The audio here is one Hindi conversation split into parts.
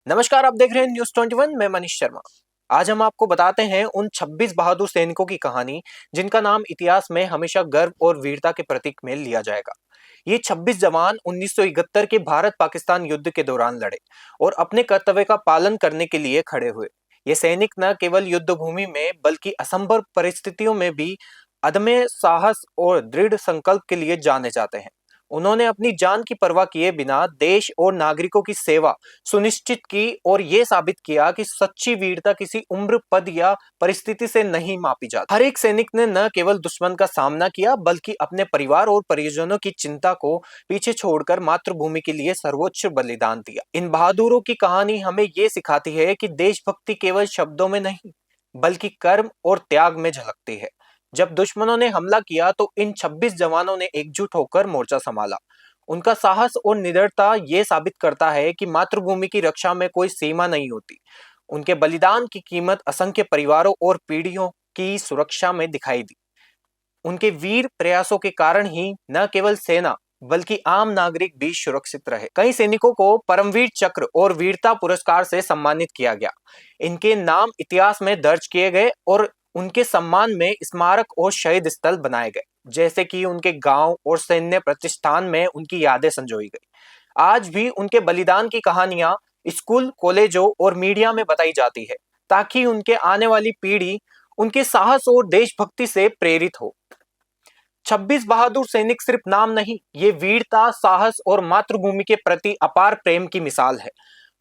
नमस्कार, आप देख रहे हैं न्यूज़ 21। मैं मनीष शर्मा। आज हम आपको बताते हैं उन 26 बहादुर सैनिकों की कहानी जिनका नाम इतिहास में हमेशा गर्व और वीरता के प्रतीक में लिया जाएगा। ये 26 जवान 1971 के भारत पाकिस्तान युद्ध के दौरान लड़े और अपने कर्तव्य का पालन करने के लिए खड़े हुए। ये सैनिक न केवल युद्ध भूमि में बल्कि असंभव परिस्थितियों में भी अदम्य साहस और दृढ़ संकल्प के लिए जाने जाते हैं। उन्होंने अपनी जान की परवाह किए बिना देश और नागरिकों की सेवा सुनिश्चित की और ये साबित किया कि सच्ची वीरता किसी उम्र, पद या परिस्थिति से नहीं मापी जाती। हर एक सैनिक ने न केवल दुश्मन का सामना किया बल्कि अपने परिवार और परिजनों की चिंता को पीछे छोड़कर मातृभूमि के लिए सर्वोच्च बलिदान दिया। इन बहादुरों की कहानी हमें ये सिखाती है कि देशभक्ति केवल शब्दों में नहीं बल्कि कर्म और त्याग में झलकती है। जब दुश्मनों ने हमला किया तो इन 26 जवानों ने एकजुट होकर मोर्चा संभाला। उनका साहस और निडरता ये साबित करता है कि मातृभूमि की रक्षा में कोई सीमा नहीं होती। उनके बलिदान की कीमत असंख्य परिवारों और पीढ़ियों की सुरक्षा में दिखाई दी। उनके वीर प्रयासों के कारण ही न केवल सेना बल्कि आम नागरिक भी सुरक्षित रहे। कई सैनिकों को परमवीर चक्र और वीरता पुरस्कार से सम्मानित किया गया। इनके नाम इतिहास में दर्ज किए गए और उनके सम्मान में स्मारक और शहीद स्थल बनाए गए, जैसे कि उनके गांव और सैन्य प्रतिष्ठान में उनकी यादें संजोई गई। आज भी उनके बलिदान की कहानियां स्कूल, कॉलेजों और मीडिया में बताई जाती है ताकि उनके आने वाली पीढ़ी उनके साहस और देशभक्ति से प्रेरित हो। 26 बहादुर सैनिक सिर्फ नाम नहीं, ये वीरता, साहस और मातृभूमि के प्रति अपार प्रेम की मिसाल है।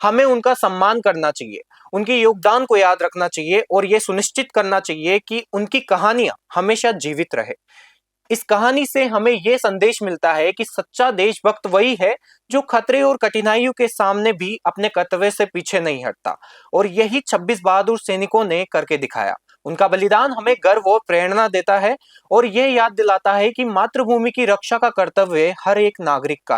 हमें उनका सम्मान करना चाहिए, उनके योगदान को याद रखना चाहिए और ये सुनिश्चित करना चाहिए कि उनकी कहानियां हमेशा जीवित रहे। इस कहानी से हमें यह संदेश मिलता है कि सच्चा देशभक्त वही है जो खतरे और कठिनाइयों के सामने भी अपने कर्तव्य से पीछे नहीं हटता, और यही 26 बहादुर सैनिकों ने करके दिखाया। उनका बलिदान हमें गर्व और प्रेरणा देता है और यह याद दिलाता है कि मातृभूमि की रक्षा का कर्तव्य हर एक नागरिक का है।